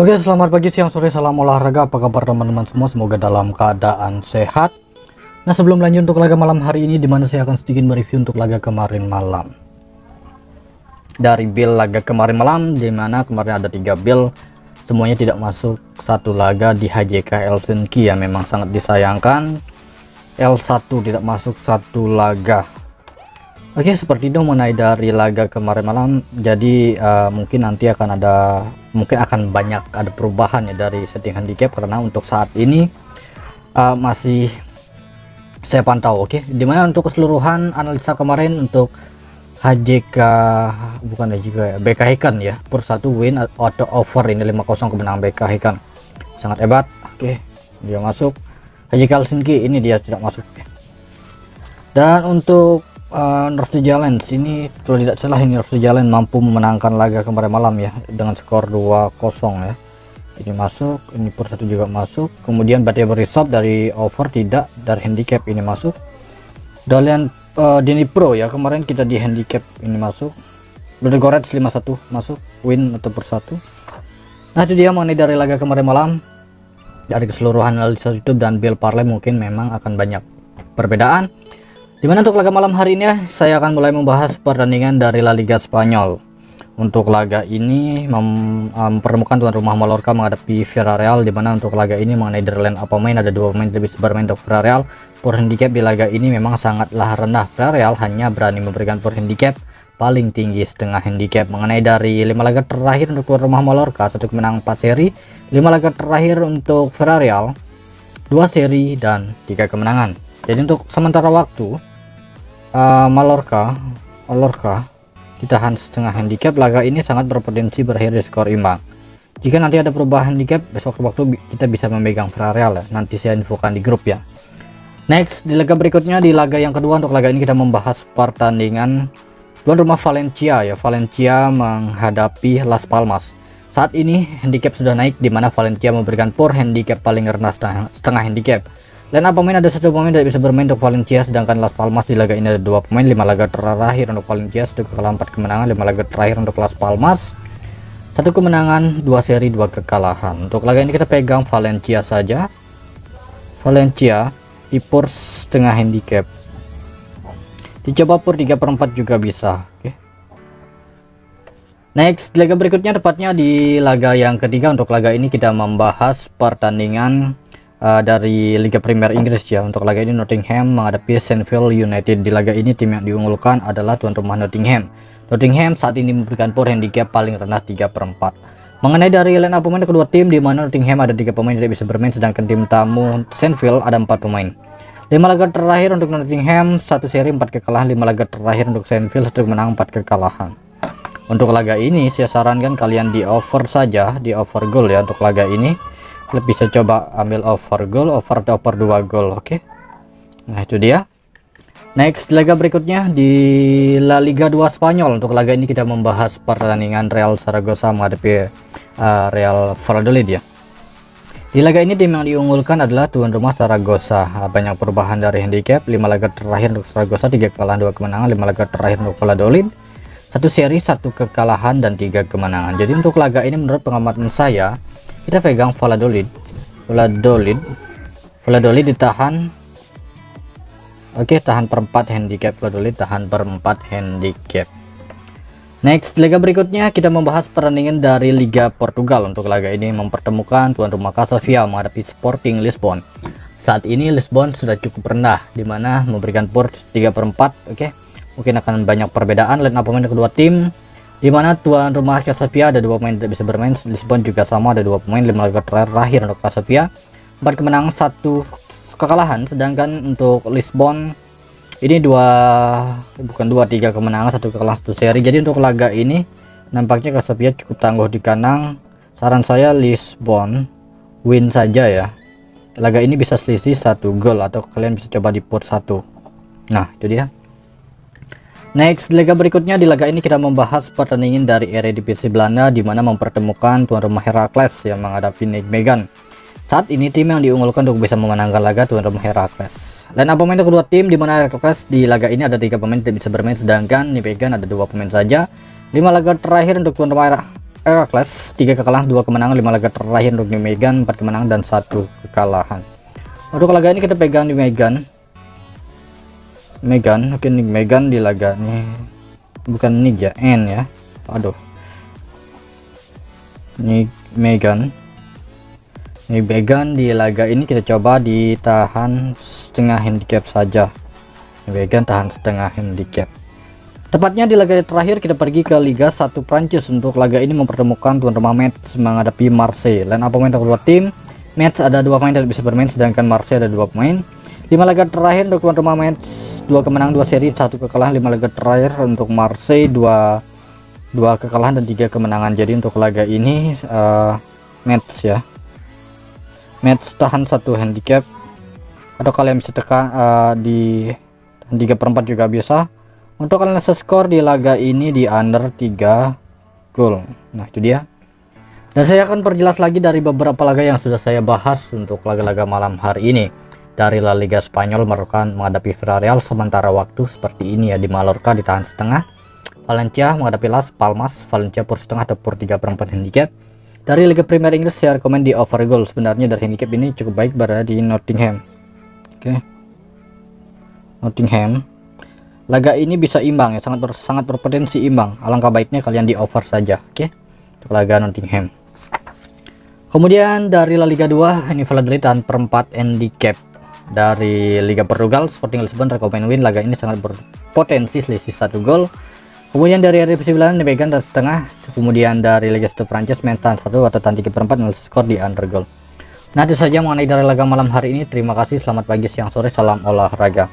Oke, selamat pagi, siang, sore, salam olahraga. Apa kabar teman-teman semua? Semoga dalam keadaan sehat. Nah, sebelum lanjut untuk laga malam hari ini, dimana saya akan sedikit mereview untuk laga kemarin malam. Dari build laga kemarin malam, dimana kemarin ada 3 build, semuanya tidak masuk satu laga di HJK Helsinki ya. Memang sangat disayangkan, L1 tidak masuk satu laga. Oke, seperti itu mengenai dari laga kemarin malam. Jadi mungkin nanti akan banyak ada perubahan ya dari setting handicap, karena untuk saat ini masih saya pantau. Oke, dimana untuk keseluruhan analisa kemarin untuk HJK bukan juga ya, BK Hekan ya, per 1 win auto over ini 5-0 kemenangan BK Hekan, sangat hebat. Oke, dia masuk. HJK Helsinki ini dia tidak masuk. Dan untuk North Challenge ini, kalau tidak salah ini North Challenge mampu memenangkan laga kemarin malam ya dengan skor 2-0 ya. Ini masuk, ini per 1 juga masuk. Kemudian Battle Resolve dari over tidak, dari handicap ini masuk. Dalian Dini Pro ya, kemarin kita di handicap ini masuk. Ludogorets 5-1 masuk, win atau per 1. Nah, itu dia mengenai dari laga kemarin malam. Dari keseluruhan analisa YouTube dan build parlay mungkin memang akan banyak perbedaan. Dimana untuk laga malam hari ini saya akan mulai membahas pertandingan dari La Liga Spanyol. Untuk laga ini mempertemukan tuan rumah Mallorca menghadapi Villarreal, dimana untuk laga ini mengenai dari line up pemain ada 2 pemain lebih bermain untuk Villarreal. Per handicap di laga ini memang sangatlah rendah. Villarreal hanya berani memberikan per handicap paling tinggi setengah handicap. Mengenai dari 5 laga terakhir untuk tuan rumah Mallorca, 1 kemenangan 4 seri. 5 laga terakhir untuk Villarreal, 2 seri dan 3 kemenangan. Jadi untuk sementara waktu Mallorca ditahan setengah handicap, laga ini sangat berpotensi berakhir di skor imbang. Jika nanti ada perubahan handicap, besok waktu kita bisa memegang Villarreal ya. Nanti saya infokan di grup ya. Next, di laga berikutnya, di laga yang kedua, untuk laga ini kita membahas pertandingan tuan rumah Valencia ya. Valencia menghadapi Las Palmas. Saat ini handicap sudah naik, di mana Valencia memberikan por handicap paling rendah setengah handicap. Line up pemain ada 1 pemain tidak bisa bermain untuk Valencia, sedangkan Las Palmas di laga ini ada 2 pemain. 5 laga terakhir untuk Valencia, 1 kekalahan 4 kemenangan. 5 laga terakhir untuk Las Palmas, 1 kemenangan 2 seri 2 kekalahan. Untuk laga ini kita pegang Valencia saja. Valencia di por setengah handicap, dicoba por 3/4 juga bisa. Oke. Next, laga berikutnya tepatnya di laga yang ketiga. Untuk laga ini kita membahas pertandingan dari Liga Premier Inggris ya. Untuk laga ini Nottingham menghadapi Sheffield United. Di laga ini tim yang diunggulkan adalah tuan rumah Nottingham. Nottingham saat ini memberikan por handicap paling rendah 3/4. Mengenai dari line up pemain kedua tim, di mana Nottingham ada 3 pemain tidak bisa bermain, sedangkan tim tamu Sheffield ada 4 pemain. 5 laga terakhir untuk Nottingham, 1 seri 4 kekalahan. 5 laga terakhir untuk Sheffield, 1 menang 4 kekalahan. Untuk laga ini saya sarankan kalian di over saja, di over goal ya. Untuk laga ini bisa coba ambil over goal, over 2 gol. Oke. Nah, itu dia. Next, laga berikutnya di La Liga 2 Spanyol. Untuk laga ini kita membahas pertandingan Real Zaragoza menghadapi Real Valladolid ya. Di laga ini tim yang diunggulkan adalah tuan rumah Zaragoza. Banyak perubahan dari handicap. 5 laga terakhir untuk Zaragoza, 3 kekalahan 2 kemenangan. 5 laga terakhir untuk Valladolid, 1 seri 1 kekalahan dan 3 kemenangan. Jadi untuk laga ini menurut pengamatan saya, kita pegang Valladolid ditahan. Oke, tahan per 4 handicap. Valladolid tahan per 4 handicap. Next, laga berikutnya kita membahas pertandingan dari Liga Portugal. Untuk laga ini mempertemukan tuan rumah Casavia menghadapi Sporting Lisbon. Saat ini Lisbon sudah cukup rendah, dimana memberikan por 3/4. Oke, mungkin akan banyak perbedaan line up pemain kedua tim, di mana tuan rumah Casavia ada 2 pemain tidak bisa bermain. Lisbon juga sama, ada 2 pemain. 5 laga terakhir untuk Casavia, 4 kemenangan 1 kekalahan, sedangkan untuk Lisbon ini 3 kemenangan 1 kekalahan 1 seri. Jadi untuk laga ini nampaknya Casavia cukup tangguh di kandang. Saran saya Lisbon win saja ya. Laga ini bisa selisih 1 gol, atau kalian bisa coba di pot 1. Nah, itu dia. Next, laga berikutnya, di laga ini kita membahas pertandingan dari Eredivisie Belanda, di mana mempertemukan tuan rumah Heracles yang menghadapi Nijmegen. Saat ini tim yang diunggulkan untuk bisa memenangkan laga tuan rumah Heracles. Dan pemain kedua tim, di mana Heracles di laga ini ada 3 pemain tidak bisa bermain, sedangkan Nijmegen ada 2 pemain saja. 5 laga terakhir untuk tuan rumah Heracles 3 kekalahan 2 kemenangan, 5 laga terakhir untuk Nijmegen 4 kemenangan dan 1 kekalahan. Untuk laga ini kita pegang Nijmegen. Oke, Nijmegen di laga ini bukan Nig ya, N ya. Aduh. Nijmegen di laga ini kita coba ditahan setengah handicap saja. Nijmegen tahan setengah handicap. Tepatnya di laga terakhir kita pergi ke Liga 1 Prancis. Untuk laga ini mempertemukan tuan rumah Metz menghadapi Marseille. Line up pemain untuk dua tim. Metz ada 2 pemain yang bisa bermain, sedangkan Marseille ada 2 pemain. 5 laga terakhir untuk tuan rumah Metz 2 kemenangan 2 seri 1 kekalahan. 5 laga terakhir untuk Marseille 2 kekalahan dan 3 kemenangan. Jadi untuk laga ini Metz ya. Metz tahan 1 handicap, atau kalian bisa tekan di 3/4 juga bisa. Untuk analisis skor di laga ini di under 3 gol. Nah itu dia. Dan saya akan perjelas lagi dari beberapa laga yang sudah saya bahas untuk laga-laga malam hari ini. Dari La Liga Spanyol menghadapi Villarreal sementara waktu seperti ini ya, di Mallorca ditahan setengah. Valencia menghadapi Las Palmas, Valencia per setengah atau per 3/4 handicap. Dari Liga Premier Inggris saya rekomend di over goal. Sebenarnya dari handicap ini cukup baik berada di Nottingham. Oke. Nottingham. Laga ini bisa imbang ya, sangat berpotensi imbang. Alangkah baiknya kalian di over saja, oke? Untuk laga Nottingham. Kemudian dari La Liga 2 ini Valladolid tahan per 4 handicap. Dari Liga Portugal Sporting Lisbon rekomend win. Laga ini sangat berpotensi selisih 1 gol. Kemudian dari RFC Milan Nijmegen dan setengah. Kemudian dari Liga 1 Prancis Mainz tahan 1 atau tahan 3/4 skor di under goal. Nah itu saja mengenai dari laga malam hari ini. Terima kasih, selamat pagi, siang, sore, salam olahraga.